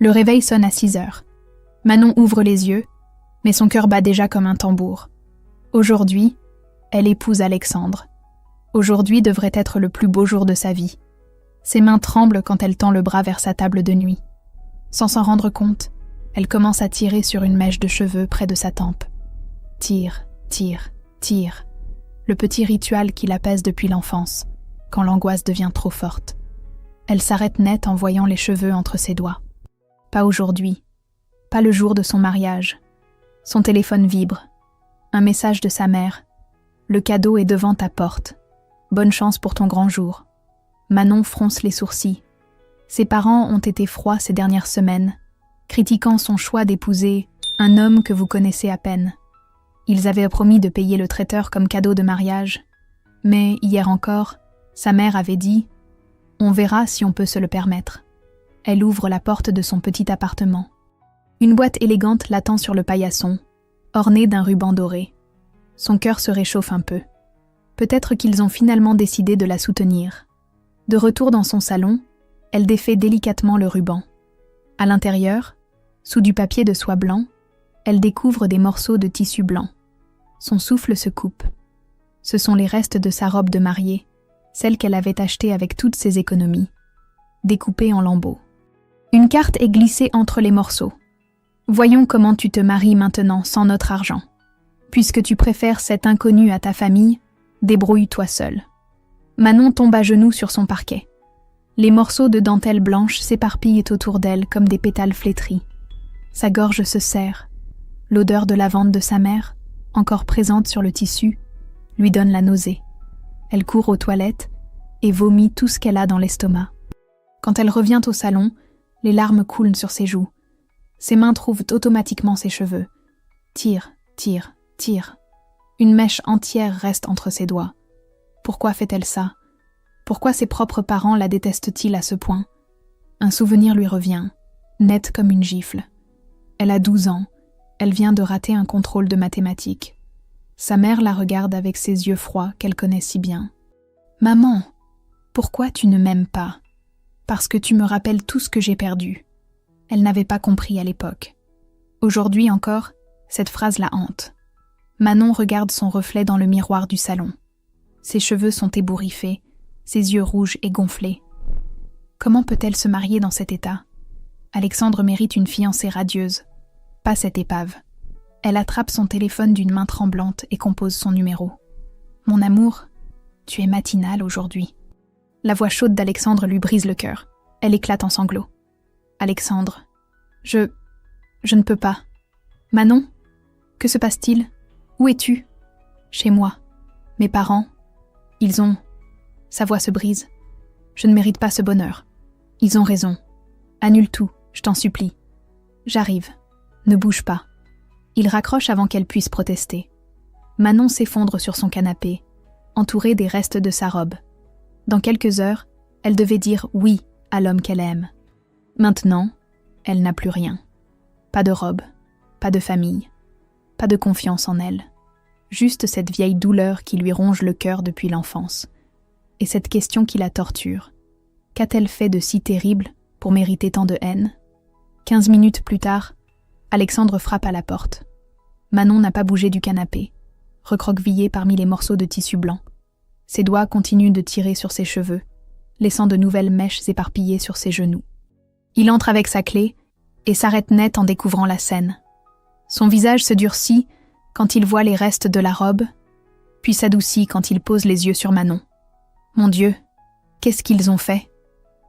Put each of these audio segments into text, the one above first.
Le réveil sonne à 6 heures. Manon ouvre les yeux, mais son cœur bat déjà comme un tambour. Aujourd'hui, elle épouse Alexandre. Aujourd'hui devrait être le plus beau jour de sa vie. Ses mains tremblent quand elle tend le bras vers sa table de nuit. Sans s'en rendre compte, elle commence à tirer sur une mèche de cheveux près de sa tempe. Tire, tire, tire. Le petit rituel qui l'apaise depuis l'enfance, quand l'angoisse devient trop forte. Elle s'arrête net en voyant les cheveux entre ses doigts. Pas aujourd'hui, pas le jour de son mariage. Son téléphone vibre. Un message de sa mère. Le cadeau est devant ta porte. Bonne chance pour ton grand jour. Manon fronce les sourcils. Ses parents ont été froids ces dernières semaines, critiquant son choix d'épouser un homme que vous connaissez à peine. Ils avaient promis de payer le traiteur comme cadeau de mariage. Mais hier encore, sa mère avait dit « On verra si on peut se le permettre ». Elle ouvre la porte de son petit appartement. Une boîte élégante l'attend sur le paillasson, ornée d'un ruban doré. Son cœur se réchauffe un peu. Peut-être qu'ils ont finalement décidé de la soutenir. De retour dans son salon, elle défait délicatement le ruban. À l'intérieur, sous du papier de soie blanc, elle découvre des morceaux de tissu blanc. Son souffle se coupe. Ce sont les restes de sa robe de mariée, celle qu'elle avait achetée avec toutes ses économies, découpée en lambeaux. Une carte est glissée entre les morceaux. Voyons comment tu te maries maintenant sans notre argent. Puisque tu préfères cet inconnu à ta famille, débrouille-toi seul. Manon tombe à genoux sur son parquet. Les morceaux de dentelle blanche s'éparpillent autour d'elle comme des pétales flétris. Sa gorge se serre. L'odeur de lavande de sa mère, encore présente sur le tissu, lui donne la nausée. Elle court aux toilettes et vomit tout ce qu'elle a dans l'estomac. Quand elle revient au salon, les larmes coulent sur ses joues. Ses mains trouvent automatiquement ses cheveux. Tire, tire, tire. Une mèche entière reste entre ses doigts. Pourquoi fait-elle ça? Pourquoi ses propres parents la détestent-ils à ce point? Un souvenir lui revient, net comme une gifle. Elle a 12 ans. Elle vient de rater un contrôle de mathématiques. Sa mère la regarde avec ses yeux froids qu'elle connaît si bien. « Maman, pourquoi tu ne m'aimes pas? Parce que tu me rappelles tout ce que j'ai perdu. » Elle n'avait pas compris à l'époque. Aujourd'hui encore, cette phrase la hante. Manon regarde son reflet dans le miroir du salon. Ses cheveux sont ébouriffés, ses yeux rouges et gonflés. Comment peut-elle se marier dans cet état? Alexandre mérite une fiancée radieuse, pas cette épave. Elle attrape son téléphone d'une main tremblante et compose son numéro. « Mon amour, tu es matinale aujourd'hui. » La voix chaude d'Alexandre lui brise le cœur. Elle éclate en sanglots. « Alexandre, je ne peux pas. Manon, que se passe-t-il? Où es-tu? » « Chez moi. Mes parents, ils ont... » Sa voix se brise. « Je ne mérite pas ce bonheur. Ils ont raison. Annule tout, je t'en supplie. J'arrive. Ne bouge pas. » Il raccroche avant qu'elle puisse protester. Manon s'effondre sur son canapé, entourée des restes de sa robe. Dans quelques heures, elle devait dire oui à l'homme qu'elle aime. Maintenant, elle n'a plus rien. Pas de robe, pas de famille, pas de confiance en elle. Juste cette vieille douleur qui lui ronge le cœur depuis l'enfance. Et cette question qui la torture. Qu'a-t-elle fait de si terrible pour mériter tant de haine? 15 minutes plus tard, Alexandre frappe à la porte. Manon n'a pas bougé du canapé, recroquevillée parmi les morceaux de tissu blanc. Ses doigts continuent de tirer sur ses cheveux, laissant de nouvelles mèches éparpillées sur ses genoux. Il entre avec sa clé et s'arrête net en découvrant la scène. Son visage se durcit quand il voit les restes de la robe, puis s'adoucit quand il pose les yeux sur Manon. Mon Dieu, qu'est-ce qu'ils ont fait?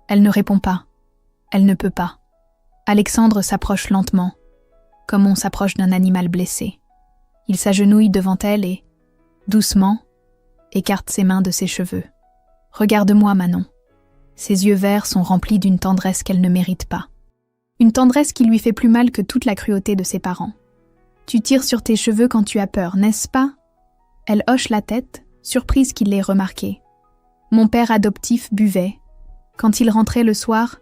Elle ne répond pas. Elle ne peut pas. Alexandre s'approche lentement, comme on s'approche d'un animal blessé. Il s'agenouille devant elle et, doucement, écarte ses mains de ses cheveux. « Regarde-moi, Manon. » Ses yeux verts sont remplis d'une tendresse qu'elle ne mérite pas. Une tendresse qui lui fait plus mal que toute la cruauté de ses parents. « Tu tires sur tes cheveux quand tu as peur, n'est-ce pas ?» Elle hoche la tête, surprise qu'il l'ait remarqué. « Mon père adoptif buvait. Quand il rentrait le soir,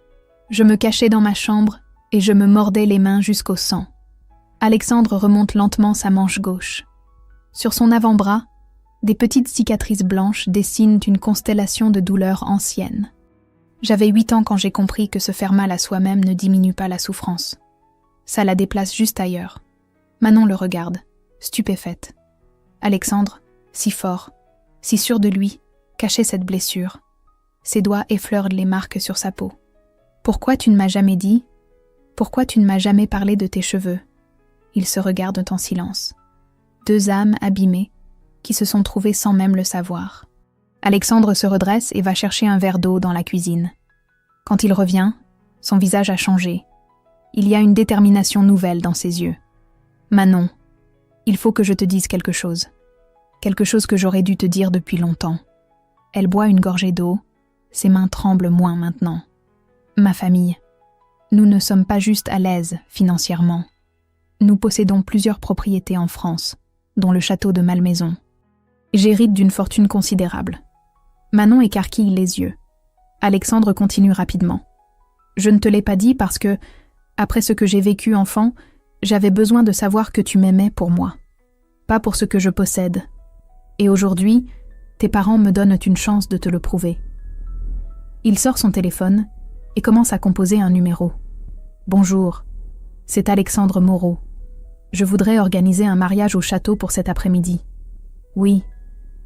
je me cachais dans ma chambre et je me mordais les mains jusqu'au sang. » Alexandre remonte lentement sa manche gauche. Sur son avant-bras, des petites cicatrices blanches dessinent une constellation de douleurs anciennes. J'avais 8 ans quand j'ai compris que se faire mal à soi-même ne diminue pas la souffrance. Ça la déplace juste ailleurs. Manon le regarde, stupéfaite. Alexandre, si fort, si sûr de lui, cachait cette blessure. Ses doigts effleurent les marques sur sa peau. Pourquoi tu ne m'as jamais dit? Pourquoi tu ne m'as jamais parlé de tes cheveux? Ils se regardent en silence. Deux âmes abîmées qui se sont trouvées sans même le savoir. Alexandre se redresse et va chercher un verre d'eau dans la cuisine. Quand il revient, son visage a changé. Il y a une détermination nouvelle dans ses yeux. Manon, il faut que je te dise quelque chose. Quelque chose que j'aurais dû te dire depuis longtemps. Elle boit une gorgée d'eau. Ses mains tremblent moins maintenant. Ma famille, nous ne sommes pas juste à l'aise financièrement. Nous possédons plusieurs propriétés en France, dont le château de Malmaison. J'hérite d'une fortune considérable. Manon écarquille les yeux. Alexandre continue rapidement. Je ne te l'ai pas dit parce que, après ce que j'ai vécu enfant, j'avais besoin de savoir que tu m'aimais pour moi, pas pour ce que je possède. Et aujourd'hui, tes parents me donnent une chance de te le prouver. Il sort son téléphone et commence à composer un numéro. Bonjour, c'est Alexandre Moreau. Je voudrais organiser un mariage au château pour cet après-midi. Oui,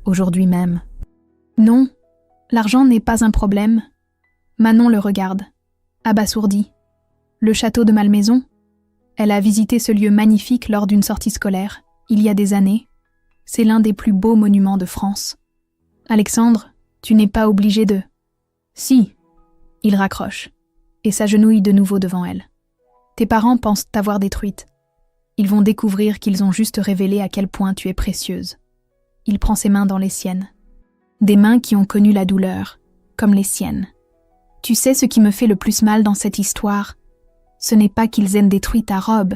aujourd'hui même. Non, l'argent n'est pas un problème. Manon le regarde, abasourdie. Le château de Malmaison? Elle a visité ce lieu magnifique lors d'une sortie scolaire, il y a des années. C'est l'un des plus beaux monuments de France. Alexandre, tu n'es pas obligé de... Si. Il raccroche, et s'agenouille de nouveau devant elle. Tes parents pensent t'avoir détruite. Ils vont découvrir qu'ils ont juste révélé à quel point tu es précieuse. Il prend ses mains dans les siennes. Des mains qui ont connu la douleur, comme les siennes. Tu sais ce qui me fait le plus mal dans cette histoire? Ce n'est pas qu'ils aient détruit ta robe.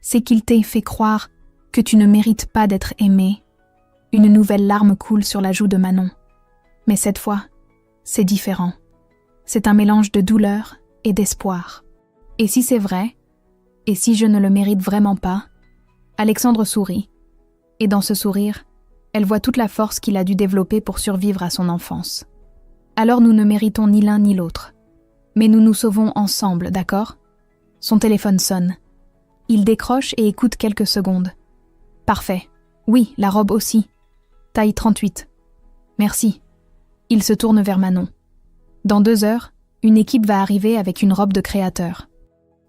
C'est qu'ils t'aient fait croire que tu ne mérites pas d'être aimée. Une nouvelle larme coule sur la joue de Manon. Mais cette fois, c'est différent. C'est un mélange de douleur et d'espoir. Et si c'est vrai, et si je ne le mérite vraiment pas, Alexandre sourit. Et dans ce sourire, elle voit toute la force qu'il a dû développer pour survivre à son enfance. Alors nous ne méritons ni l'un ni l'autre. Mais nous nous sauvons ensemble, d'accord? Son téléphone sonne. Il décroche et écoute quelques secondes. Parfait. Oui, la robe aussi. Taille 38. Merci. Il se tourne vers Manon. Dans 2 heures, une équipe va arriver avec une robe de créateur.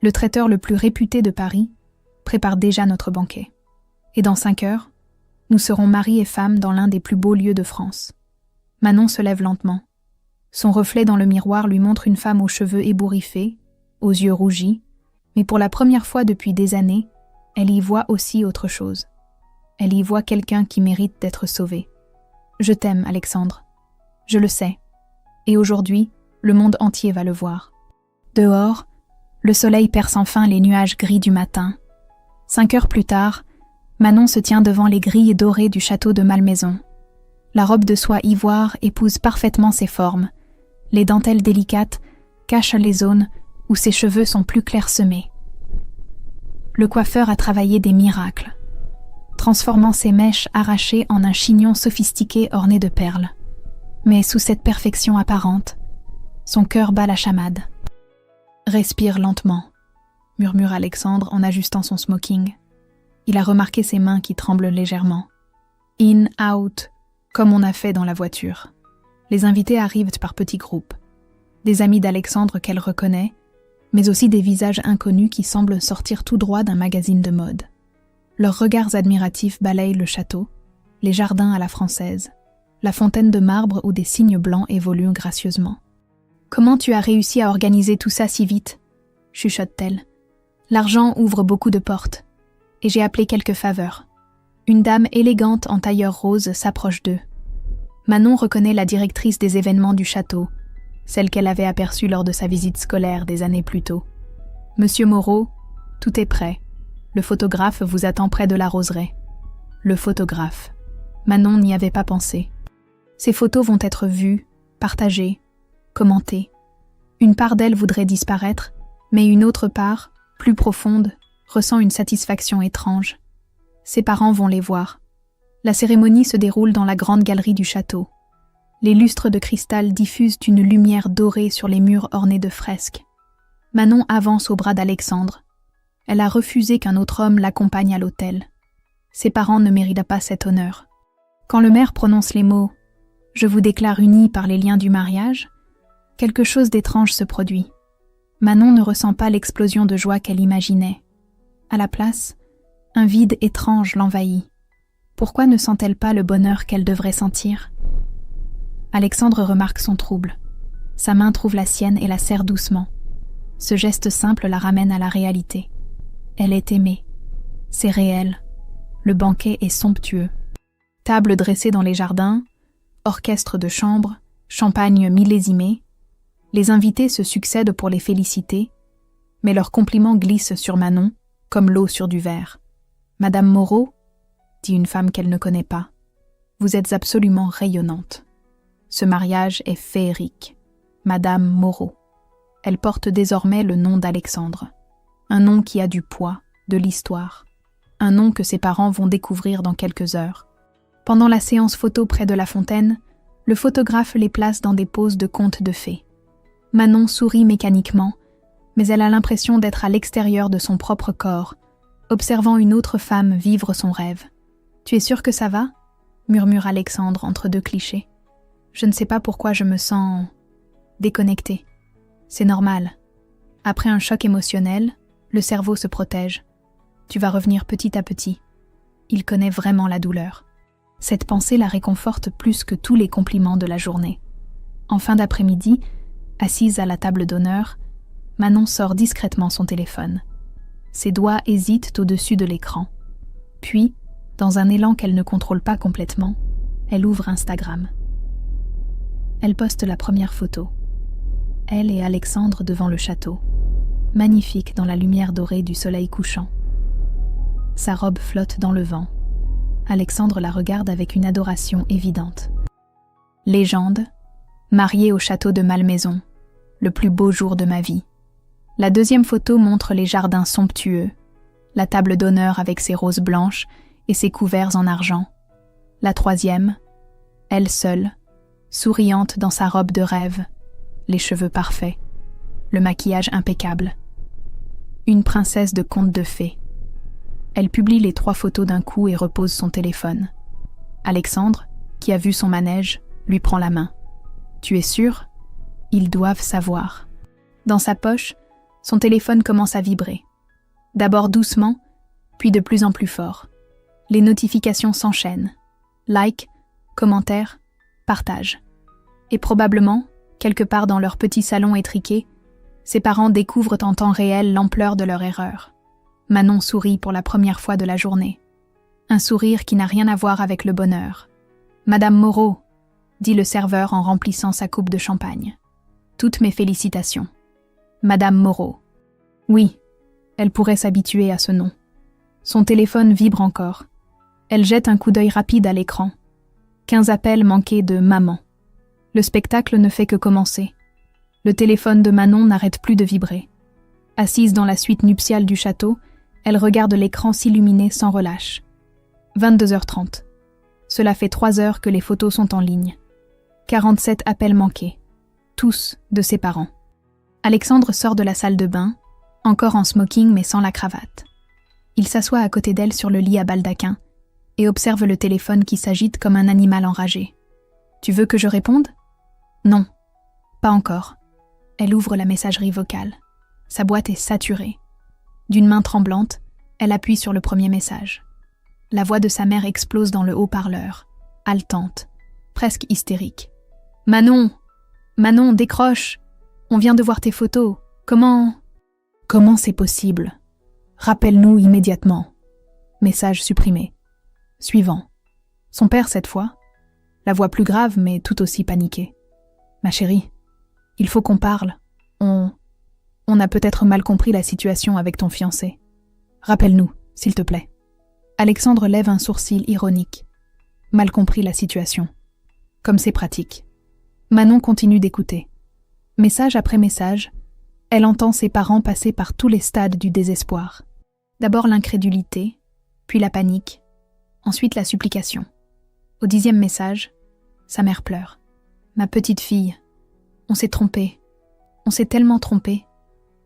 Le traiteur le plus réputé de Paris prépare déjà notre banquet. Et dans 5 heures, nous serons mari et femme dans l'un des plus beaux lieux de France. Manon se lève lentement. Son reflet dans le miroir lui montre une femme aux cheveux ébouriffés, aux yeux rougis, mais pour la première fois depuis des années, elle y voit aussi autre chose. Elle y voit quelqu'un qui mérite d'être sauvé. Je t'aime, Alexandre. Je le sais. Et aujourd'hui, le monde entier va le voir. Dehors, le soleil perce enfin les nuages gris du matin. 5 heures plus tard, Manon se tient devant les grilles dorées du château de Malmaison. La robe de soie ivoire épouse parfaitement ses formes. Les dentelles délicates cachent les zones où ses cheveux sont plus clairsemés. Le coiffeur a travaillé des miracles, transformant ses mèches arrachées en un chignon sophistiqué orné de perles. Mais sous cette perfection apparente, son cœur bat la chamade. « Respire lentement », murmure Alexandre en ajustant son smoking. Il a remarqué ses mains qui tremblent légèrement. « In, out », comme on a fait dans la voiture. Les invités arrivent par petits groupes. Des amis d'Alexandre qu'elle reconnaît, mais aussi des visages inconnus qui semblent sortir tout droit d'un magazine de mode. Leurs regards admiratifs balayent le château, les jardins à la française, la fontaine de marbre où des cygnes blancs évoluent gracieusement. « Comment tu as réussi à organiser tout ça si vite ?» chuchote-t-elle. « L'argent ouvre beaucoup de portes, et j'ai appelé quelques faveurs. » Une dame élégante en tailleur rose s'approche d'eux. Manon reconnaît la directrice des événements du château, celle qu'elle avait aperçue lors de sa visite scolaire des années plus tôt. « Monsieur Moreau, tout est prêt. Le photographe vous attend près de la roseraie. » Le photographe. Manon n'y avait pas pensé. Ces photos vont être vues, partagées, commentées. Une part d'elle voudrait disparaître, mais une autre part, plus profonde, ressent une satisfaction étrange. Ses parents vont les voir. La cérémonie se déroule dans la grande galerie du château. Les lustres de cristal diffusent une lumière dorée sur les murs ornés de fresques. Manon avance au bras d'Alexandre. Elle a refusé qu'un autre homme l'accompagne à l'autel. Ses parents ne méritent pas cet honneur. Quand le maire prononce les mots « Je vous déclare unis par les liens du mariage », quelque chose d'étrange se produit. Manon ne ressent pas l'explosion de joie qu'elle imaginait. À la place, un vide étrange l'envahit. Pourquoi ne sent-elle pas le bonheur qu'elle devrait sentir ? Alexandre remarque son trouble. Sa main trouve la sienne et la serre doucement. Ce geste simple la ramène à la réalité. Elle est aimée. C'est réel. Le banquet est somptueux. Table dressée dans les jardins, orchestre de chambre, champagne millésimé. Les invités se succèdent pour les féliciter, mais leurs compliments glissent sur Manon, comme l'eau sur du verre. « Madame Moreau » dit une femme qu'elle ne connaît pas. « Vous êtes absolument rayonnante. Ce mariage est féerique. Madame Moreau. » Elle porte désormais le nom d'Alexandre. Un nom qui a du poids, de l'histoire. Un nom que ses parents vont découvrir dans quelques heures. Pendant la séance photo près de la fontaine, le photographe les place dans des poses de contes de fées. Manon sourit mécaniquement, mais elle a l'impression d'être à l'extérieur de son propre corps, observant une autre femme vivre son rêve. « Tu es sûre que ça va ?» murmure Alexandre entre deux clichés. « Je ne sais pas pourquoi je me sens déconnectée. C'est normal. Après un choc émotionnel, le cerveau se protège. Tu vas revenir petit à petit. Il connaît vraiment la douleur. » Cette pensée la réconforte plus que tous les compliments de la journée. En fin d'après-midi, assise à la table d'honneur, Manon sort discrètement son téléphone. Ses doigts hésitent au-dessus de l'écran. Puis, dans un élan qu'elle ne contrôle pas complètement, elle ouvre Instagram. Elle poste la première photo. Elle et Alexandre devant le château, magnifique dans la lumière dorée du soleil couchant. Sa robe flotte dans le vent. Alexandre la regarde avec une adoration évidente. Légende, mariée au château de Malmaison, le plus beau jour de ma vie. La deuxième photo montre les jardins somptueux, la table d'honneur avec ses roses blanches et ses couverts en argent. La troisième, elle seule, souriante dans sa robe de rêve, les cheveux parfaits, le maquillage impeccable. Une princesse de conte de fées. Elle publie les 3 photos d'un coup et repose son téléphone. Alexandre, qui a vu son manège, lui prend la main. « Tu es sûr ? Ils doivent savoir. » Dans sa poche, son téléphone commence à vibrer. D'abord doucement, puis de plus en plus fort. Les notifications s'enchaînent. Like, commentaires, partage. Et probablement, quelque part dans leur petit salon étriqué, ses parents découvrent en temps réel l'ampleur de leur erreur. Manon sourit pour la première fois de la journée. Un sourire qui n'a rien à voir avec le bonheur. « Madame Moreau », dit le serveur en remplissant sa coupe de champagne. « Toutes mes félicitations. Madame Moreau. » Oui, elle pourrait s'habituer à ce nom. Son téléphone vibre encore. Elle jette un coup d'œil rapide à l'écran. 15 appels manqués de « maman ». Le spectacle ne fait que commencer. Le téléphone de Manon n'arrête plus de vibrer. Assise dans la suite nuptiale du château, elle regarde l'écran s'illuminer sans relâche. 22h30. Cela fait 3 heures que les photos sont en ligne. 47 appels manqués. Tous de ses parents. Alexandre sort de la salle de bain, encore en smoking mais sans la cravate. Il s'assoit à côté d'elle sur le lit à baldaquin et observe le téléphone qui s'agite comme un animal enragé. « Tu veux que je réponde ?»« Non, pas encore. » Elle ouvre la messagerie vocale. Sa boîte est saturée. D'une main tremblante, elle appuie sur le premier message. La voix de sa mère explose dans le haut-parleur, haletante, presque hystérique. « Manon! Manon, décroche! On vient de voir tes photos. Comment c'est possible? Rappelle-nous immédiatement. » Message supprimé. Suivant. Son père cette fois. La voix plus grave mais tout aussi paniquée. « Ma chérie, il faut qu'on parle. On a peut-être mal compris la situation avec ton fiancé. Rappelle-nous, s'il te plaît. » Alexandre lève un sourcil ironique. Mal compris la situation. Comme c'est pratique. Manon continue d'écouter. Message après message, elle entend ses parents passer par tous les stades du désespoir. D'abord l'incrédulité, puis la panique, ensuite la supplication. Au 10e message, sa mère pleure. ma petite fille, on s'est trompé. On s'est tellement trompé.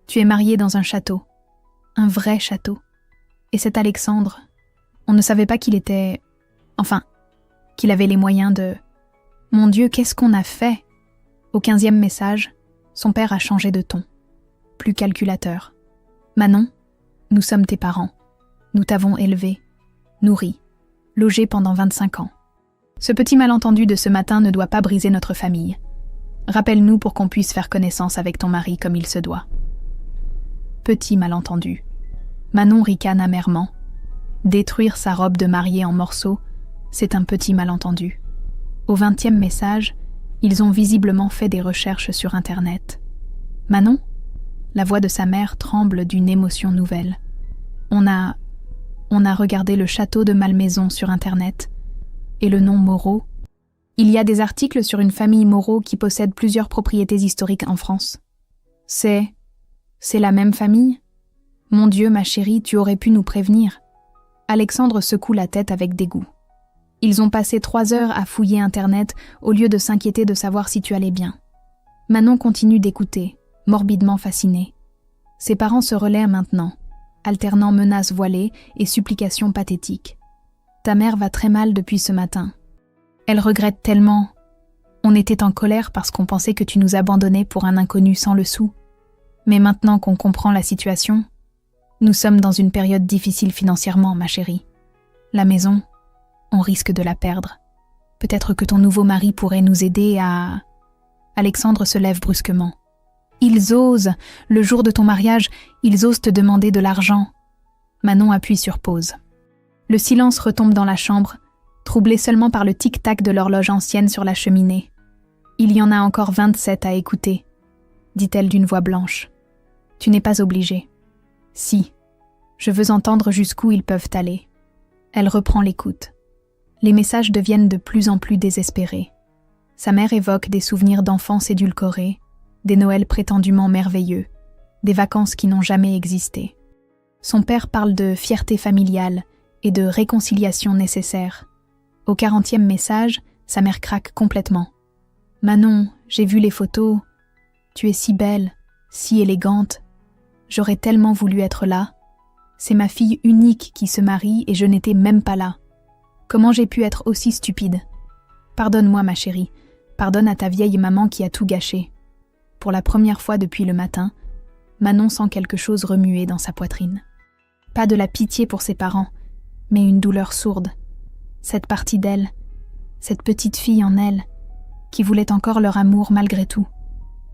Tu es mariée dans un château. Un vrai château. Et cet Alexandre, on ne savait pas qu'il était... Enfin, qu'il avait les moyens de... Mon Dieu, qu'est-ce qu'on a fait? Au 15e message, son père a changé de ton. Plus calculateur. Manon, nous sommes tes parents. Nous t'avons élevé, nourri, logé pendant 25 ans. Ce petit malentendu de ce matin ne doit pas briser notre famille. Rappelle-nous pour qu'on puisse faire connaissance avec ton mari comme il se doit. Petit malentendu. Manon ricane amèrement. Détruire sa robe de mariée en morceaux, c'est un petit malentendu. Au 20e message, ils ont visiblement fait des recherches sur Internet. Manon, la voix de sa mère tremble d'une émotion nouvelle. On a regardé le château de Malmaison sur Internet. Et le nom Moreau. Il y a des articles sur une famille Moreau qui possède plusieurs propriétés historiques en France. C'est la même famille? Mon Dieu, ma chérie, tu aurais pu nous prévenir. Alexandre secoue la tête avec dégoût. Ils ont passé 3 heures à fouiller Internet au lieu de s'inquiéter de savoir si tu allais bien. Manon continue d'écouter, morbidement fascinée. Ses parents se relaient maintenant, alternant menaces voilées et supplications pathétiques. Ta mère va très mal depuis ce matin. Elle regrette tellement. On était en colère parce qu'on pensait que tu nous abandonnais pour un inconnu sans le sou. Mais maintenant qu'on comprend la situation, nous sommes dans une période difficile financièrement, ma chérie. La maison, on risque de la perdre. Peut-être que ton nouveau mari pourrait nous aider à... Alexandre se lève brusquement. Ils osent, le jour de ton mariage, ils osent te demander de l'argent. Manon appuie sur pause. Le silence retombe dans la chambre, troublé seulement par le tic-tac de l'horloge ancienne sur la cheminée. Il y en a encore 27 à écouter, dit-elle d'une voix blanche. Tu n'es pas obligée. Si, je veux entendre jusqu'où ils peuvent aller. Elle reprend l'écoute. Les messages deviennent de plus en plus désespérés. Sa mère évoque des souvenirs d'enfance édulcorés, des Noëls prétendument merveilleux, des vacances qui n'ont jamais existé. Son père parle de fierté familiale et de réconciliation nécessaire. Au 40e message, sa mère craque complètement. « Manon, j'ai vu les photos. Tu es si belle, si élégante. J'aurais tellement voulu être là. C'est ma fille unique qui se marie et je n'étais même pas là. Comment j'ai pu être aussi stupide? Pardonne-moi, ma chérie. Pardonne à ta vieille maman qui a tout gâché. » Pour la première fois depuis le matin, Manon sent quelque chose remuer dans sa poitrine. Pas de la pitié pour ses parents, mais une douleur sourde. Cette partie d'elle, cette petite fille en elle, qui voulait encore leur amour malgré tout.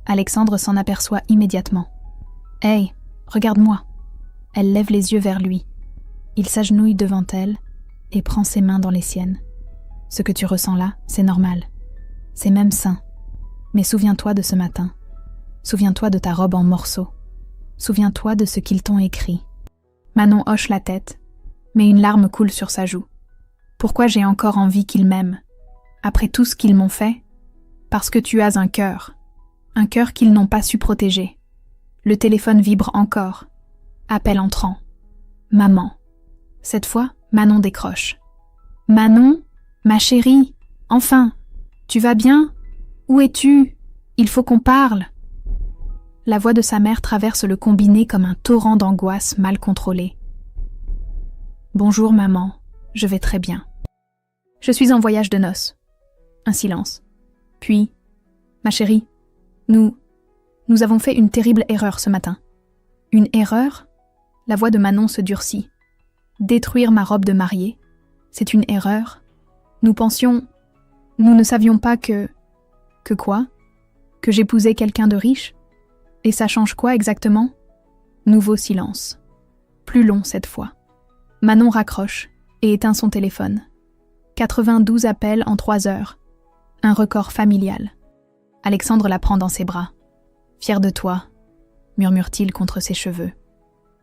Alexandre s'en aperçoit immédiatement. « Hey, regarde-moi !» Elle lève les yeux vers lui. Il s'agenouille devant elle et prend ses mains dans les siennes. « Ce que tu ressens là, c'est normal. C'est même sain. Mais souviens-toi de ce matin. Souviens-toi de ta robe en morceaux. Souviens-toi de ce qu'ils t'ont écrit. » Manon hoche la tête, mais une larme coule sur sa joue. Pourquoi j'ai encore envie qu'ils m'aiment? Après tout ce qu'ils m'ont fait? Parce que tu as un cœur qu'ils n'ont pas su protéger. Le téléphone vibre encore. Appel entrant. Maman. Cette fois, Manon décroche. Manon, ma chérie, enfin, tu vas bien? Où es-tu? Il faut qu'on parle. La voix de sa mère traverse le combiné comme un torrent d'angoisse mal contrôlée. Bonjour maman, je vais très bien. Je suis en voyage de noces. Un silence. Puis, ma chérie, nous avons fait une terrible erreur ce matin. Une erreur? La voix de Manon se durcit. Détruire ma robe de mariée, c'est une erreur? Nous ne savions pas que... Que quoi? Que j'épousais quelqu'un de riche? Et ça change quoi exactement? Nouveau silence. Plus long cette fois. Manon raccroche et éteint son téléphone. 92 appels en 3 heures. Un record familial. Alexandre la prend dans ses bras. « Fier de toi », murmure-t-il contre ses cheveux.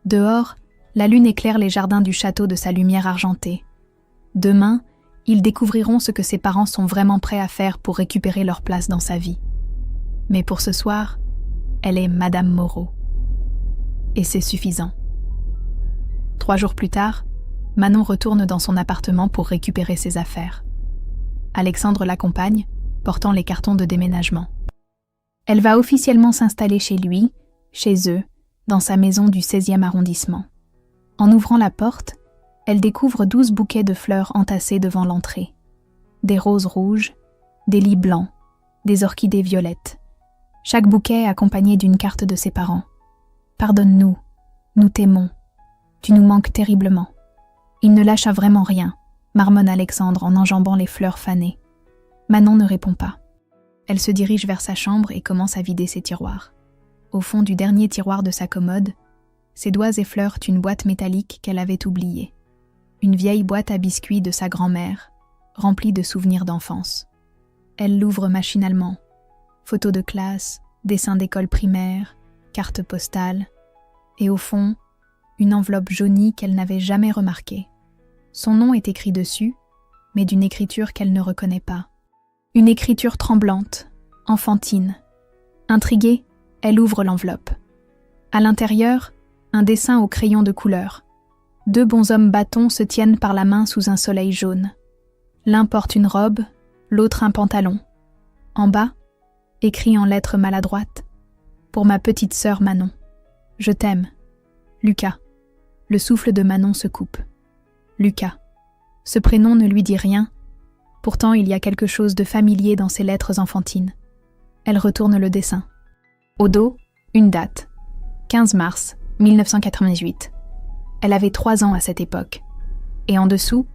Dehors, la lune éclaire les jardins du château de sa lumière argentée. Demain, ils découvriront ce que ses parents sont vraiment prêts à faire pour récupérer leur place dans sa vie. Mais pour ce soir, elle est Madame Moreau. Et c'est suffisant. 3 jours plus tard, Manon retourne dans son appartement pour récupérer ses affaires. Alexandre l'accompagne, portant les cartons de déménagement. Elle va officiellement s'installer chez lui, chez eux, dans sa maison du 16e arrondissement. En ouvrant la porte, elle découvre 12 bouquets de fleurs entassés devant l'entrée. Des roses rouges, des lys blancs, des orchidées violettes. Chaque bouquet accompagné d'une carte de ses parents. « Pardonne-nous, nous t'aimons. Tu nous manques terriblement. » Il ne lâcha vraiment rien, marmonne Alexandre en enjambant les fleurs fanées. Manon ne répond pas. Elle se dirige vers sa chambre et commence à vider ses tiroirs. Au fond du dernier tiroir de sa commode, ses doigts effleurent une boîte métallique qu'elle avait oubliée. Une vieille boîte à biscuits de sa grand-mère, remplie de souvenirs d'enfance. Elle l'ouvre machinalement. Photos de classe, dessins d'école primaire, cartes postales, et au fond, une enveloppe jaunie qu'elle n'avait jamais remarquée. Son nom est écrit dessus, mais d'une écriture qu'elle ne reconnaît pas. Une écriture tremblante, enfantine. Intriguée, elle ouvre l'enveloppe. À l'intérieur, un dessin au crayon de couleur. 2 bonshommes bâtons se tiennent par la main sous un soleil jaune. L'un porte une robe, l'autre un pantalon. En bas, écrit en lettres maladroites, « Pour ma petite sœur Manon. Je t'aime. Lucas. » Le souffle de Manon se coupe. Lucas. Ce prénom ne lui dit rien, pourtant il y a quelque chose de familier dans ces lettres enfantines. Elle retourne le dessin. Au dos, une date. 15 mars 1998. Elle avait 3 ans à cette époque. Et en dessous,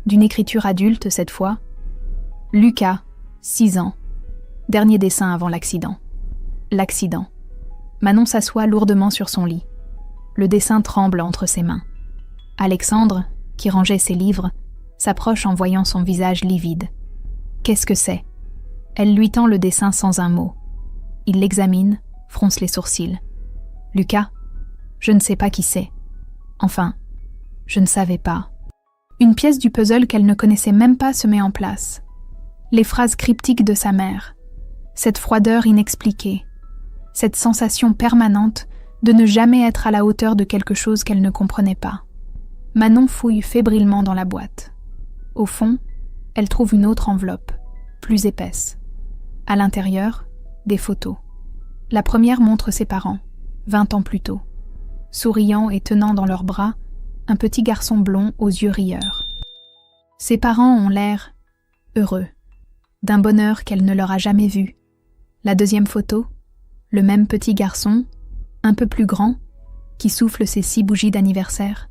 d'une écriture adulte cette fois, Lucas, 6 ans. Dernier dessin avant l'accident. L'accident. Manon s'assoit lourdement sur son lit. Le dessin tremble entre ses mains. Alexandre, qui rangeait ses livres, s'approche en voyant son visage livide. Qu'est-ce que c'est ? Elle lui tend le dessin sans un mot. Il l'examine, fronce les sourcils. Lucas, je ne sais pas qui c'est. Enfin, je ne savais pas. Une pièce du puzzle qu'elle ne connaissait même pas se met en place. Les phrases cryptiques de sa mère. Cette froideur inexpliquée. Cette sensation permanente de ne jamais être à la hauteur de quelque chose qu'elle ne comprenait pas. Manon fouille fébrilement dans la boîte. Au fond, elle trouve une autre enveloppe, plus épaisse. À l'intérieur, des photos. La première montre ses parents, 20 ans plus tôt, souriant et tenant dans leurs bras un petit garçon blond aux yeux rieurs. Ses parents ont l'air heureux, d'un bonheur qu'elle ne leur a jamais vu. La deuxième photo, le même petit garçon, un peu plus grand, qui souffle ses 6 bougies d'anniversaire.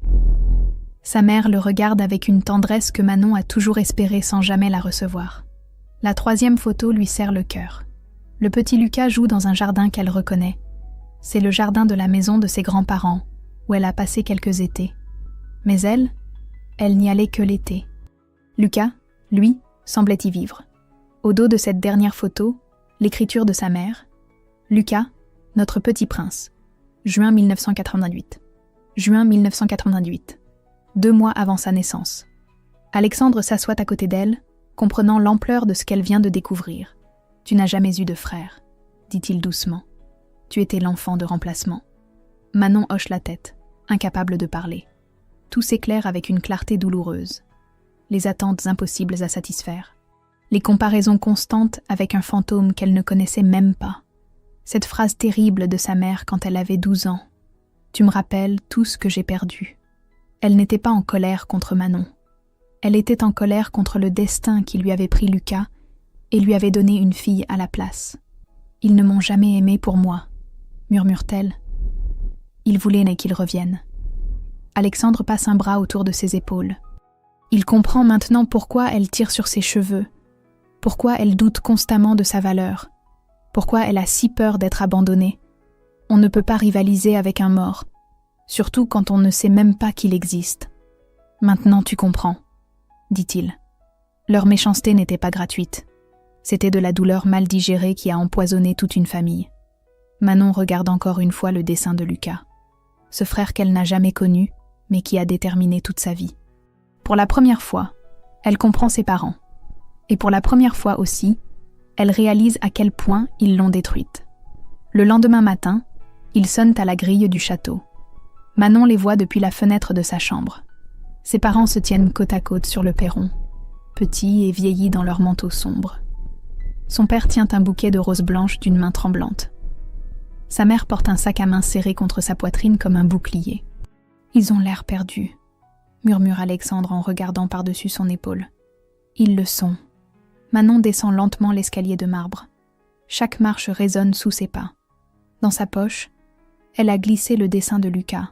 Sa mère le regarde avec une tendresse que Manon a toujours espéré sans jamais la recevoir. La troisième photo lui serre le cœur. Le petit Lucas joue dans un jardin qu'elle reconnaît. C'est le jardin de la maison de ses grands-parents, où elle a passé quelques étés. Mais elle n'y allait que l'été. Lucas, lui, semblait y vivre. Au dos de cette dernière photo, l'écriture de sa mère. Lucas, notre petit prince. Juin 1988. Juin 1988. 2 mois avant sa naissance. Alexandre s'assoit à côté d'elle, comprenant l'ampleur de ce qu'elle vient de découvrir. « Tu n'as jamais eu de frère, » dit-il doucement. « Tu étais l'enfant de remplacement. » Manon hoche la tête, incapable de parler. Tout s'éclaire avec une clarté douloureuse. Les attentes impossibles à satisfaire. Les comparaisons constantes avec un fantôme qu'elle ne connaissait même pas. Cette phrase terrible de sa mère quand elle avait 12 ans. « Tu me rappelles tout ce que j'ai perdu. » Elle n'était pas en colère contre Manon. Elle était en colère contre le destin qui lui avait pris Lucas et lui avait donné une fille à la place. « Ils ne m'ont jamais aimée pour moi, » murmure-t-elle. Il voulait qu'il revienne. Alexandre passe un bras autour de ses épaules. Il comprend maintenant pourquoi elle tire sur ses cheveux, pourquoi elle doute constamment de sa valeur, pourquoi elle a si peur d'être abandonnée. On ne peut pas rivaliser avec un mort, surtout quand on ne sait même pas qu'il existe. « Maintenant tu comprends », dit-il. Leur méchanceté n'était pas gratuite. C'était de la douleur mal digérée qui a empoisonné toute une famille. Manon regarde encore une fois le dessin de Lucas. Ce frère qu'elle n'a jamais connu, mais qui a déterminé toute sa vie. Pour la première fois, elle comprend ses parents. Et pour la première fois aussi, elle réalise à quel point ils l'ont détruite. Le lendemain matin, ils sonnent à la grille du château. Manon les voit depuis la fenêtre de sa chambre. Ses parents se tiennent côte à côte sur le perron, petits et vieillis dans leurs manteaux sombres. Son père tient un bouquet de roses blanches d'une main tremblante. Sa mère porte un sac à main serré contre sa poitrine comme un bouclier. « Ils ont l'air perdus », murmure Alexandre en regardant par-dessus son épaule. Ils le sont. Manon descend lentement l'escalier de marbre. Chaque marche résonne sous ses pas. Dans sa poche, elle a glissé le dessin de Lucas.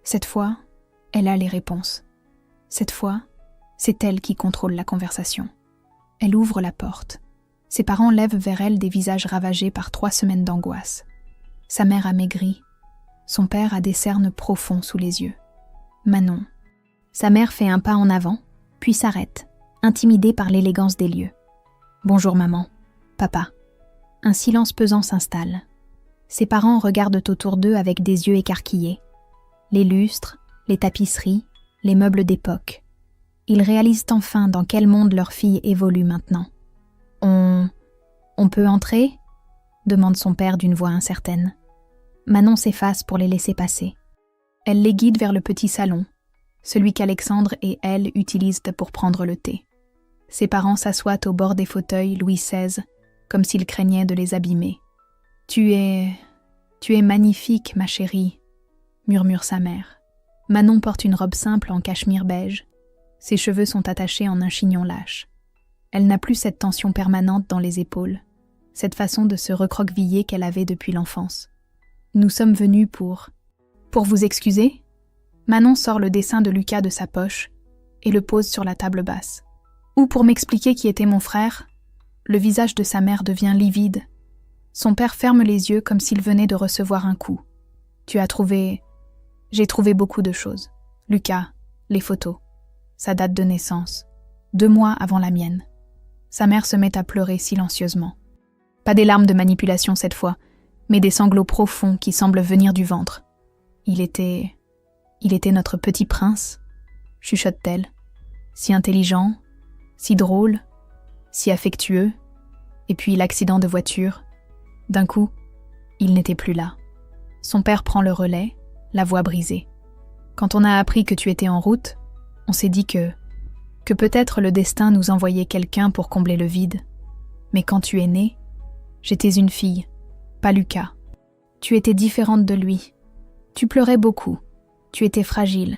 Cette fois, elle a les réponses. Cette fois, c'est elle qui contrôle la conversation. Elle ouvre la porte. Ses parents lèvent vers elle des visages ravagés par 3 semaines d'angoisse. Sa mère a maigri. Son père a des cernes profonds sous les yeux. Manon. Sa mère fait un pas en avant, puis s'arrête, intimidée par l'élégance des lieux. « Bonjour maman, papa. » Un silence pesant s'installe. Ses parents regardent autour d'eux avec des yeux écarquillés. Les lustres, les tapisseries, les meubles d'époque. Ils réalisent enfin dans quel monde leur fille évolue maintenant. « On peut entrer ?» demande son père d'une voix incertaine. Manon s'efface pour les laisser passer. Elle les guide vers le petit salon, celui qu'Alexandre et elle utilisent pour prendre le thé. Ses parents s'assoient au bord des fauteuils Louis XVI, comme s'ils craignaient de les abîmer. « Tu es magnifique, ma chérie », murmure sa mère. Manon porte une robe simple en cachemire beige. Ses cheveux sont attachés en un chignon lâche. Elle n'a plus cette tension permanente dans les épaules, cette façon de se recroqueviller qu'elle avait depuis l'enfance. « Nous sommes venus pour vous excuser ?» Manon sort le dessin de Lucas de sa poche et le pose sur la table basse. « Ou pour m'expliquer qui était mon frère ?» Le visage de sa mère devient livide. Son père ferme les yeux comme s'il venait de recevoir un coup. « J'ai trouvé beaucoup de choses. Lucas, les photos, sa date de naissance, 2 mois avant la mienne. » Sa mère se met à pleurer silencieusement. Pas des larmes de manipulation cette fois, mais des sanglots profonds qui semblent venir du ventre. « Il était notre petit prince, » chuchote-t-elle. « Si intelligent, si drôle, si affectueux. Et puis l'accident de voiture. D'un coup, il n'était plus là. » Son père prend le relais, la voix brisée. « Quand on a appris que tu étais en route, on s'est dit que peut-être le destin nous envoyait quelqu'un pour combler le vide. Mais quand tu es née, j'étais une fille, pas Lucas. Tu étais différente de lui. Tu pleurais beaucoup. Tu étais fragile.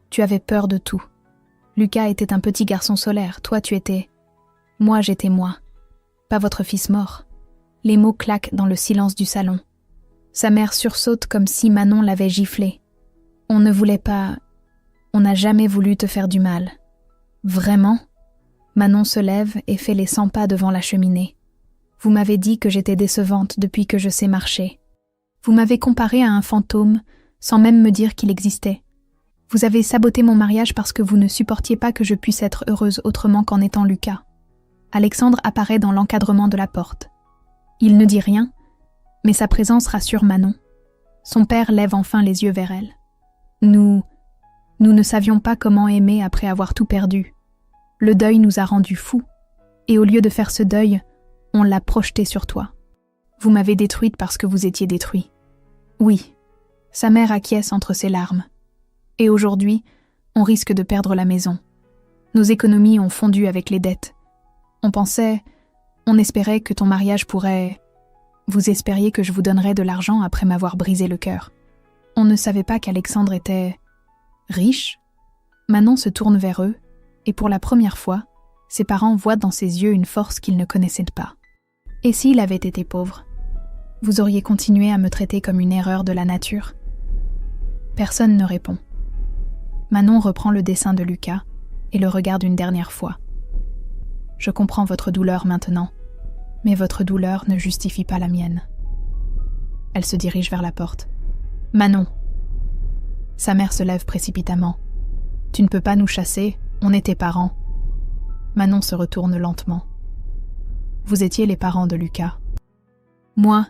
Tu avais peur de tout. Lucas était un petit garçon solaire. Toi, tu étais... Moi, j'étais moi. Pas votre fils mort. » Les mots claquent dans le silence du salon. Sa mère sursaute comme si Manon l'avait giflé. « On ne voulait pas... On n'a jamais voulu te faire du mal. » « Vraiment ?» Manon se lève et fait les 100 pas devant la cheminée. « Vous m'avez dit que j'étais décevante depuis que je sais marcher. Vous m'avez comparée à un fantôme, sans même me dire qu'il existait. Vous avez saboté mon mariage parce que vous ne supportiez pas que je puisse être heureuse autrement qu'en étant Lucas. » Alexandre apparaît dans l'encadrement de la porte. Il ne dit rien, mais sa présence rassure Manon. Son père lève enfin les yeux vers elle. « Nous ne savions pas comment aimer après avoir tout perdu. Le deuil nous a rendus fous, et au lieu de faire ce deuil, on l'a projeté sur toi. Vous m'avez détruite parce que vous étiez détruit. » Oui, sa mère acquiesce entre ses larmes. Et aujourd'hui, on risque de perdre la maison. Nos économies ont fondu avec les dettes. On espérait que ton mariage pourrait... Vous espériez que je vous donnerais de l'argent après m'avoir brisé le cœur. On ne savait pas qu'Alexandre était... riche. Manon se tourne vers eux, et pour la première fois, ses parents voient dans ses yeux une force qu'ils ne connaissaient pas. « Et s'il avait été pauvre, vous auriez continué à me traiter comme une erreur de la nature ?» Personne ne répond. Manon reprend le dessin de Lucas et le regarde une dernière fois. « Je comprends votre douleur maintenant, mais votre douleur ne justifie pas la mienne. » Elle se dirige vers la porte. « Manon !» Sa mère se lève précipitamment. « Tu ne peux pas nous chasser, on est tes parents. » Manon se retourne lentement. « Vous étiez les parents de Lucas. Moi,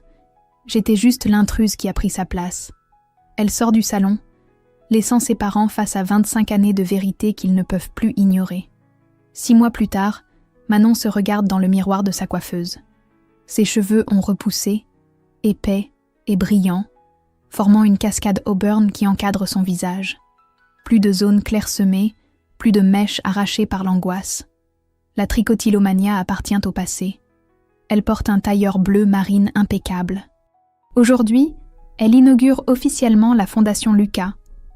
j'étais juste l'intruse qui a pris sa place. » Elle sort du salon, laissant ses parents face à 25 années de vérité qu'ils ne peuvent plus ignorer. 6 mois plus tard, Manon se regarde dans le miroir de sa coiffeuse. Ses cheveux ont repoussé, épais et brillants, formant une cascade auburn qui encadre son visage. Plus de zones clairsemées, plus de mèches arrachées par l'angoisse. La trichotillomania appartient au passé. Elle porte un tailleur bleu marine impeccable. Aujourd'hui, elle inaugure officiellement la Fondation Lucas,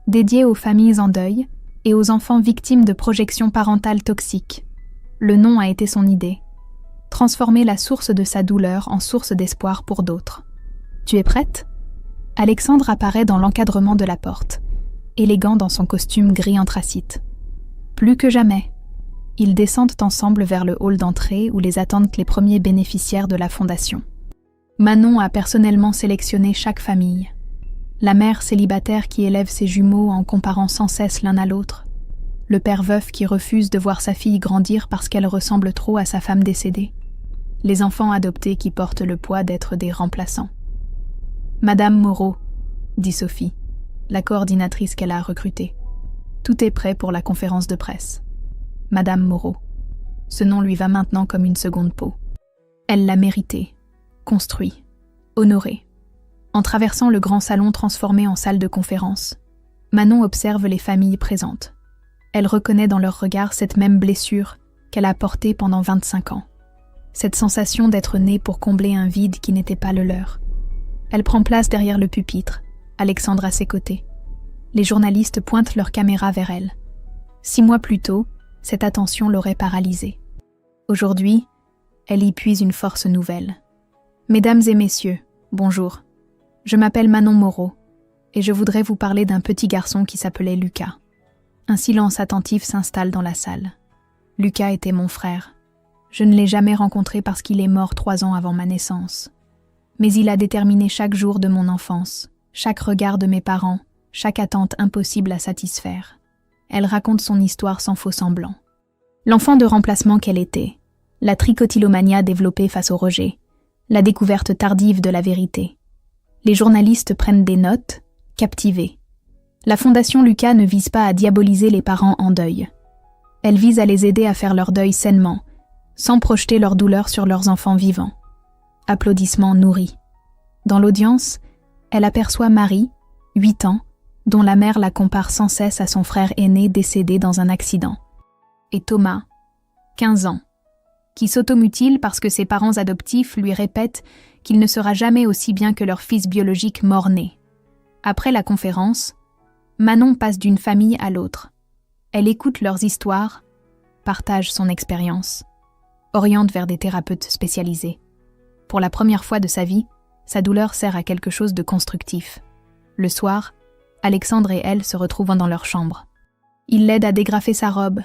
dédiée aux familles en deuil et aux enfants victimes de projections parentales toxiques. Le nom a été son idée. Transformer la source de sa douleur en source d'espoir pour d'autres. Tu es prête ? Alexandre apparaît dans l'encadrement de la porte, élégant dans son costume gris anthracite. Plus que jamais, ils descendent ensemble vers le hall d'entrée où les attendent les premiers bénéficiaires de la fondation. Manon a personnellement sélectionné chaque famille. La mère célibataire qui élève ses jumeaux en comparant sans cesse l'un à l'autre. Le père veuf qui refuse de voir sa fille grandir parce qu'elle ressemble trop à sa femme décédée. Les enfants adoptés qui portent le poids d'être des remplaçants. Madame Moreau, dit Sophie, la coordinatrice qu'elle a recrutée. Tout est prêt pour la conférence de presse. Madame Moreau. Ce nom lui va maintenant comme une seconde peau. Elle l'a mérité, construit, honoré. En traversant le grand salon transformé en salle de conférence, Manon observe les familles présentes. Elle reconnaît dans leur regard cette même blessure qu'elle a portée pendant 25 ans. Cette sensation d'être née pour combler un vide qui n'était pas le leur. Elle prend place derrière le pupitre, Alexandre à ses côtés. Les journalistes pointent leurs caméras vers elle. 6 mois plus tôt, cette attention l'aurait paralysée. Aujourd'hui, elle y puise une force nouvelle. Mesdames et messieurs, bonjour. Je m'appelle Manon Moreau, et je voudrais vous parler d'un petit garçon qui s'appelait Lucas. Un silence attentif s'installe dans la salle. Lucas était mon frère. Je ne l'ai jamais rencontré parce qu'il est mort 3 ans avant ma naissance. Mais il a déterminé chaque jour de mon enfance, chaque regard de mes parents, chaque attente impossible à satisfaire. Elle raconte son histoire sans faux semblant. L'enfant de remplacement qu'elle était, la tricotylomania développée face au rejet, la découverte tardive de la vérité. Les journalistes prennent des notes, captivés. La Fondation Lucas ne vise pas à diaboliser les parents en deuil. Elle vise à les aider à faire leur deuil sainement, sans projeter leur douleur sur leurs enfants vivants. Applaudissements nourris. Dans l'audience, elle aperçoit Marie, 8 ans, dont la mère la compare sans cesse à son frère aîné décédé dans un accident. Et Thomas, 15 ans, qui s'automutile parce que ses parents adoptifs lui répètent qu'il ne sera jamais aussi bien que leur fils biologique mort-né. Après la conférence, Manon passe d'une famille à l'autre. Elle écoute leurs histoires, partage son expérience, oriente vers des thérapeutes spécialisés. Pour la première fois de sa vie, sa douleur sert à quelque chose de constructif. Le soir, Alexandre et elle se retrouvent dans leur chambre. Il l'aide à dégrafer sa robe,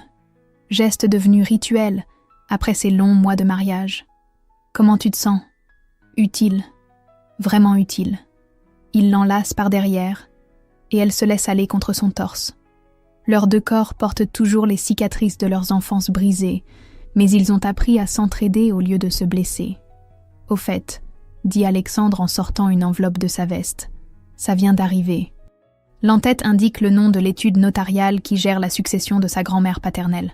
geste devenu rituel après ces longs mois de mariage. Comment tu te sens ? Utile, vraiment utile. Il l'enlace par derrière et elle se laisse aller contre son torse. Leurs 2 corps portent toujours les cicatrices de leurs enfances brisées, mais ils ont appris à s'entraider au lieu de se blesser. Au fait, dit Alexandre en sortant une enveloppe de sa veste, ça vient d'arriver. L'en-tête indique le nom de l'étude notariale qui gère la succession de sa grand-mère paternelle.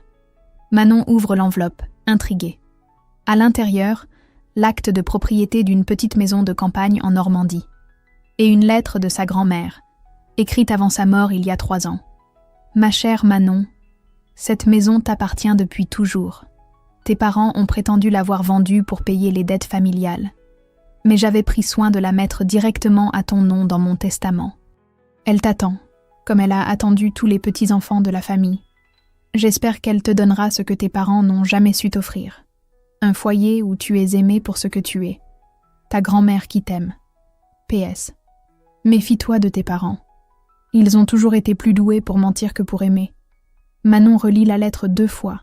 Manon ouvre l'enveloppe, intriguée. À l'intérieur, l'acte de propriété d'une petite maison de campagne en Normandie. Et une lettre de sa grand-mère, écrite avant sa mort il y a 3 ans. Ma chère Manon, cette maison t'appartient depuis toujours. Tes parents ont prétendu l'avoir vendue pour payer les dettes familiales. Mais j'avais pris soin de la mettre directement à ton nom dans mon testament. Elle t'attend, comme elle a attendu tous les petits-enfants de la famille. J'espère qu'elle te donnera ce que tes parents n'ont jamais su t'offrir. Un foyer où tu es aimé pour ce que tu es. Ta grand-mère qui t'aime. PS. Méfie-toi de tes parents. Ils ont toujours été plus doués pour mentir que pour aimer. Manon relit la lettre 2 fois,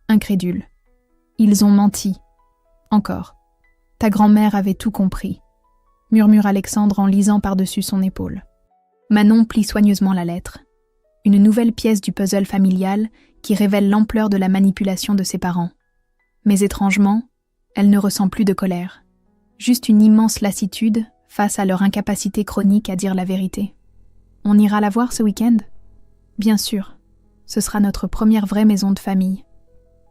incrédule. Ils ont menti. Encore. Ta grand-mère avait tout compris, murmure Alexandre en lisant par-dessus son épaule. Manon plie soigneusement la lettre. Une nouvelle pièce du puzzle familial qui révèle l'ampleur de la manipulation de ses parents. Mais étrangement, elle ne ressent plus de colère. Juste une immense lassitude face à leur incapacité chronique à dire la vérité. On ira la voir ce week-end ? Bien sûr. Ce sera notre première vraie maison de famille.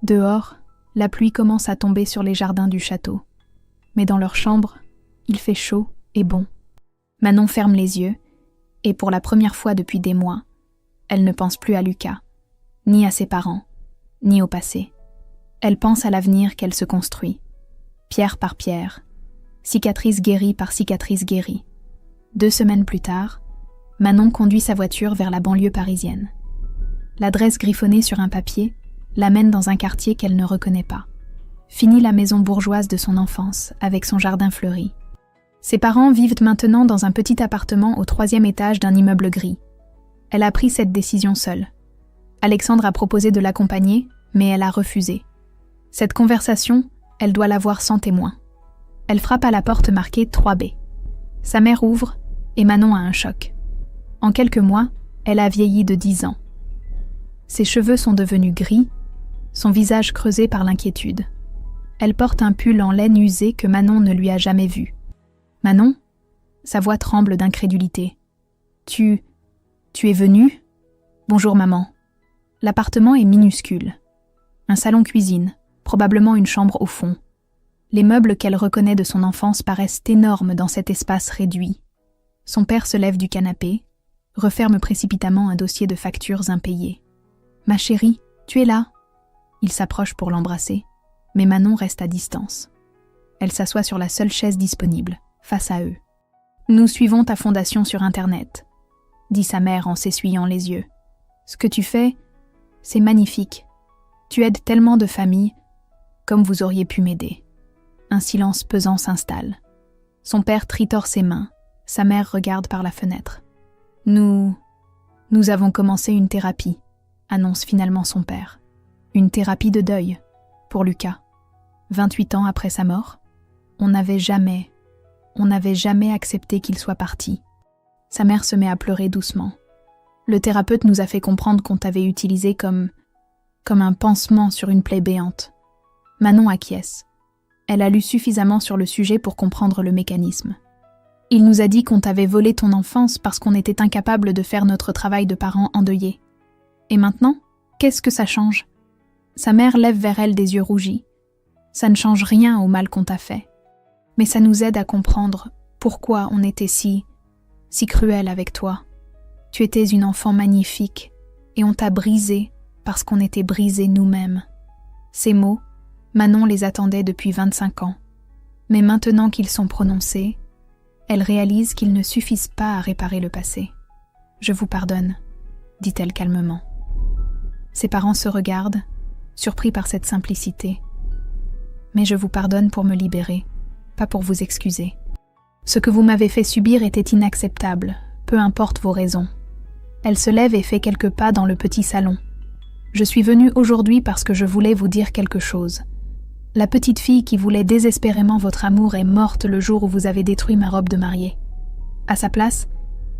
Dehors, la pluie commence à tomber sur les jardins du château. Mais dans leur chambre, il fait chaud et bon. Manon ferme les yeux, et pour la première fois depuis des mois, elle ne pense plus à Lucas, ni à ses parents, ni au passé. Elle pense à l'avenir qu'elle se construit. pierre par pierre, cicatrice guérie par cicatrice guérie. 2 semaines plus tard, Manon conduit sa voiture vers la banlieue parisienne. L'adresse griffonnée sur un papier l'amène dans un quartier qu'elle ne reconnaît pas. Fini la maison bourgeoise de son enfance, avec son jardin fleuri. Ses parents vivent maintenant dans un petit appartement au 3e étage d'un immeuble gris. Elle a pris cette décision seule. Alexandre a proposé de l'accompagner, mais elle a refusé. Cette conversation, elle doit l'avoir sans témoin. Elle frappe à la porte marquée 3B. Sa mère ouvre et Manon a un choc. En quelques mois, elle a vieilli de 10 ans. Ses cheveux sont devenus gris, son visage creusé par l'inquiétude. Elle porte un pull en laine usée que Manon ne lui a jamais vu. « Manon ?» Sa voix tremble d'incrédulité. « Tu es venue ?»« Bonjour maman. » L'appartement est minuscule. Un salon-cuisine, probablement une chambre au fond. Les meubles qu'elle reconnaît de son enfance paraissent énormes dans cet espace réduit. Son père se lève du canapé, referme précipitamment un dossier de factures impayées. « Ma chérie, tu es là ?» Il s'approche pour l'embrasser, mais Manon reste à distance. Elle s'assoit sur la seule chaise disponible, face à eux. « Nous suivons ta fondation sur Internet, » dit sa mère en s'essuyant les yeux. « Ce que tu fais, c'est magnifique. Tu aides tellement de familles, comme vous auriez pu m'aider. » Un silence pesant s'installe. Son père tritore ses mains, sa mère regarde par la fenêtre. « Nous avons commencé une thérapie, » annonce finalement son père. Une thérapie de deuil, pour Lucas. 28 ans après sa mort, on n'avait jamais accepté qu'il soit parti. Sa mère se met à pleurer doucement. Le thérapeute nous a fait comprendre qu'on t'avait utilisé comme un pansement sur une plaie béante. Manon acquiesce. Elle a lu suffisamment sur le sujet pour comprendre le mécanisme. Il nous a dit qu'on t'avait volé ton enfance parce qu'on était incapable de faire notre travail de parents endeuillés. Et maintenant, qu'est-ce que ça change ? Sa mère lève vers elle des yeux rougis. Ça ne change rien au mal qu'on t'a fait. Mais ça nous aide à comprendre pourquoi on était si cruel avec toi. Tu étais une enfant magnifique et on t'a brisé parce qu'on était brisés nous-mêmes. Ces mots, Manon les attendait depuis 25 ans. Mais maintenant qu'ils sont prononcés, elle réalise qu'ils ne suffisent pas à réparer le passé. « Je vous pardonne », dit-elle calmement. Ses parents se regardent, surpris par cette simplicité. « Mais je vous pardonne pour me libérer, pas pour vous excuser. Ce que vous m'avez fait subir était inacceptable, peu importe vos raisons. » Elle se lève et fait quelques pas dans le petit salon. « Je suis venue aujourd'hui parce que je voulais vous dire quelque chose. La petite fille qui voulait désespérément votre amour est morte le jour où vous avez détruit ma robe de mariée. À sa place,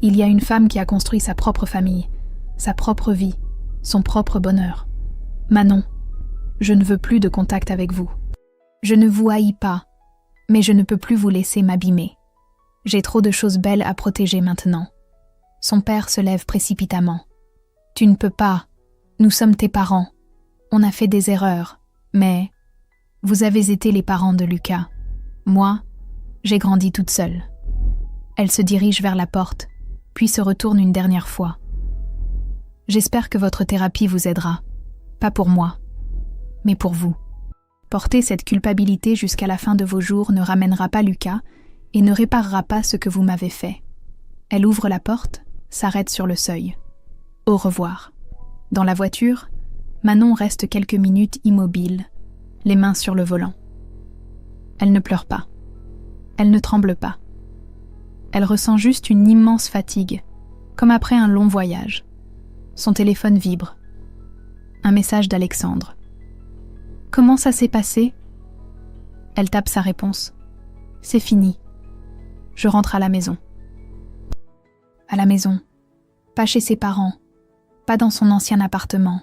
il y a une femme qui a construit sa propre famille, sa propre vie, son propre bonheur. Manon, je ne veux plus de contact avec vous. Je ne vous haïs pas, mais je ne peux plus vous laisser m'abîmer. J'ai trop de choses belles à protéger maintenant. » Son père se lève précipitamment. « Tu ne peux pas. Nous sommes tes parents. On a fait des erreurs, mais vous avez été les parents de Lucas. Moi, j'ai grandi toute seule. » Elle se dirige vers la porte, puis se retourne une dernière fois. « J'espère que votre thérapie vous aidera. Pas pour moi, mais pour vous. Porter cette culpabilité jusqu'à la fin de vos jours ne ramènera pas Lucas et ne réparera pas ce que vous m'avez fait. » Elle ouvre la porte, s'arrête sur le seuil. « Au revoir. » Dans la voiture, Manon reste quelques minutes immobile, les mains sur le volant. Elle ne pleure pas. Elle ne tremble pas. Elle ressent juste une immense fatigue, comme après un long voyage. Son téléphone vibre. Un message d'Alexandre. « Comment ça s'est passé ?» Elle tape sa réponse. « C'est fini. Je rentre à la maison. » À la maison. Pas chez ses parents. Pas dans son ancien appartement.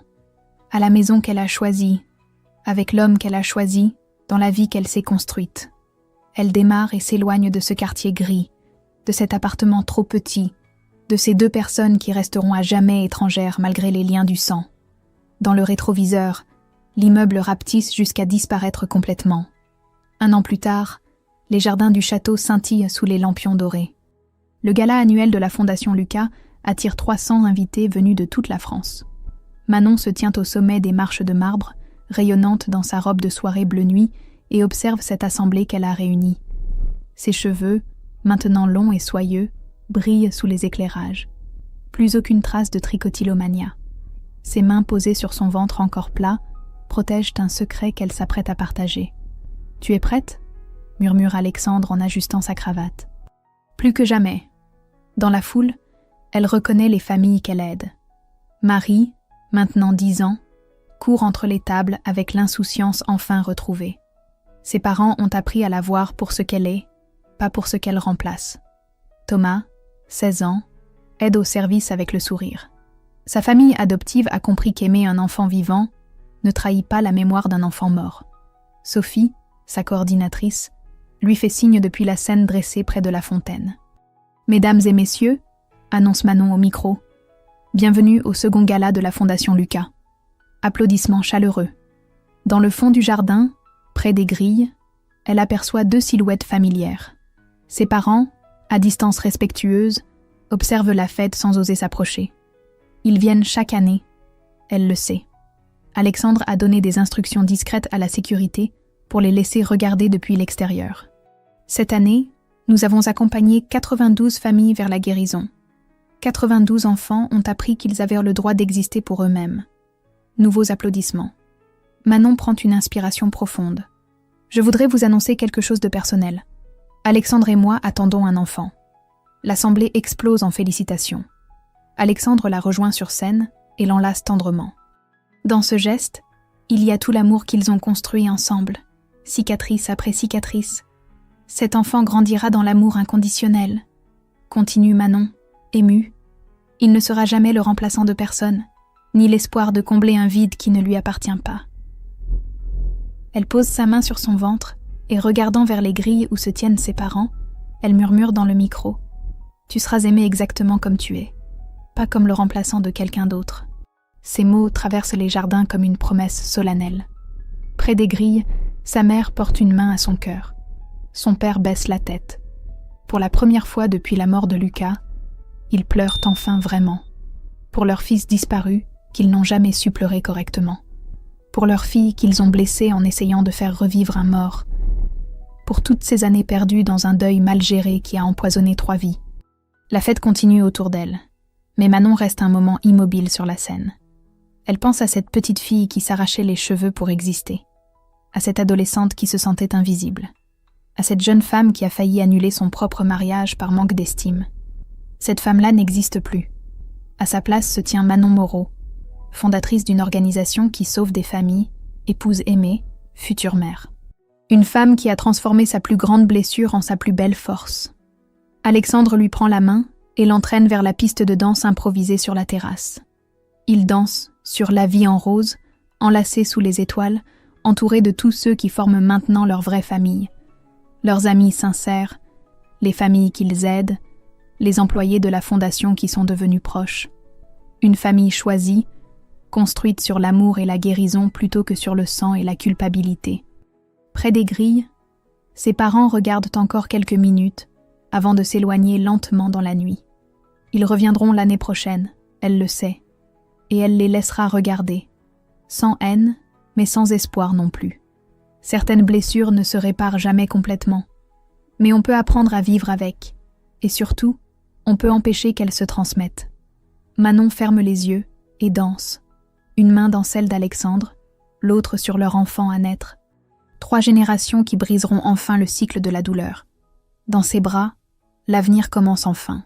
À la maison qu'elle a choisie, avec l'homme qu'elle a choisi, dans la vie qu'elle s'est construite. Elle démarre et s'éloigne de ce quartier gris, de cet appartement trop petit, de ces 2 personnes qui resteront à jamais étrangères malgré les liens du sang. Dans le rétroviseur, l'immeuble rapetisse jusqu'à disparaître complètement. 1 an plus tard, les jardins du château scintillent sous les lampions dorés. Le gala annuel de la Fondation Lucas attire 300 invités venus de toute la France. Manon se tient au sommet des marches de marbre, rayonnante dans sa robe de soirée bleu nuit et observe cette assemblée qu'elle a réunie. Ses cheveux, maintenant longs et soyeux, brillent sous les éclairages. Plus aucune trace de tricotylomania. Ses mains posées sur son ventre encore plat protègent un secret qu'elle s'apprête à partager. « Tu es prête ?» murmure Alexandre en ajustant sa cravate. Plus que jamais. Dans la foule, elle reconnaît les familles qu'elle aide. Marie, maintenant 10 ans, court entre les tables avec l'insouciance enfin retrouvée. Ses parents ont appris à la voir pour ce qu'elle est, pas pour ce qu'elle remplace. Thomas, 16 ans, aide au service avec le sourire. Sa famille adoptive a compris qu'aimer un enfant vivant ne trahit pas la mémoire d'un enfant mort. Sophie, sa coordinatrice, lui fait signe depuis la scène dressée près de la fontaine. « Mesdames et messieurs », annonce Manon au micro, « bienvenue au second gala de la Fondation Lucas. » Applaudissements chaleureux. Dans le fond du jardin, près des grilles, elle aperçoit 2 silhouettes familières. Ses parents, à distance respectueuse, observent la fête sans oser s'approcher. Ils viennent chaque année, elle le sait. Alexandre a donné des instructions discrètes à la sécurité pour les laisser regarder depuis l'extérieur. Cette année, nous avons accompagné 92 familles vers la guérison. 92 enfants ont appris qu'ils avaient le droit d'exister pour eux-mêmes. Nouveaux applaudissements. Manon prend une inspiration profonde. Je voudrais vous annoncer quelque chose de personnel. Alexandre et moi attendons un enfant. L'assemblée explose en félicitations. Alexandre la rejoint sur scène et l'enlace tendrement. Dans ce geste, il y a tout l'amour qu'ils ont construit ensemble, cicatrice après cicatrice. Cet enfant grandira dans l'amour inconditionnel. Continue Manon, émue. Il ne sera jamais le remplaçant de personne, ni l'espoir de combler un vide qui ne lui appartient pas. Elle pose sa main sur son ventre et regardant vers les grilles où se tiennent ses parents, elle murmure dans le micro. « Tu seras aimé exactement comme tu es, pas comme le remplaçant de quelqu'un d'autre. » Ces mots traversent les jardins comme une promesse solennelle. Près des grilles, sa mère porte une main à son cœur. Son père baisse la tête. Pour la première fois depuis la mort de Lucas, ils pleurent enfin vraiment. Pour leur fils disparu, qu'ils n'ont jamais su pleurer correctement. Pour leur fille qu'ils ont blessée en essayant de faire revivre un mort. Pour toutes ces années perdues dans un deuil mal géré qui a empoisonné 3 vies. La fête continue autour d'elle, mais Manon reste un moment immobile sur la scène. Elle pense à cette petite fille qui s'arrachait les cheveux pour exister, à cette adolescente qui se sentait invisible, à cette jeune femme qui a failli annuler son propre mariage par manque d'estime. Cette femme-là n'existe plus. À sa place se tient Manon Moreau, fondatrice d'une organisation qui sauve des familles, épouse aimée, future mère. Une femme qui a transformé sa plus grande blessure en sa plus belle force. Alexandre lui prend la main et l'entraîne vers la piste de danse improvisée sur la terrasse. Ils dansent sur La vie en rose, enlacés sous les étoiles, entourés de tous ceux qui forment maintenant leur vraie famille. Leurs amis sincères, les familles qu'ils aident, les employés de la fondation qui sont devenus proches. Une famille choisie, construite sur l'amour et la guérison plutôt que sur le sang et la culpabilité. Près des grilles, ses parents regardent encore quelques minutes avant de s'éloigner lentement dans la nuit. Ils reviendront l'année prochaine, elle le sait, et elle les laissera regarder, sans haine, mais sans espoir non plus. Certaines blessures ne se réparent jamais complètement, mais on peut apprendre à vivre avec, et surtout, on peut empêcher qu'elles se transmettent. Manon ferme les yeux et danse, une main dans celle d'Alexandre, l'autre sur leur enfant à naître. 3 générations qui briseront enfin le cycle de la douleur. Dans ses bras, l'avenir commence enfin.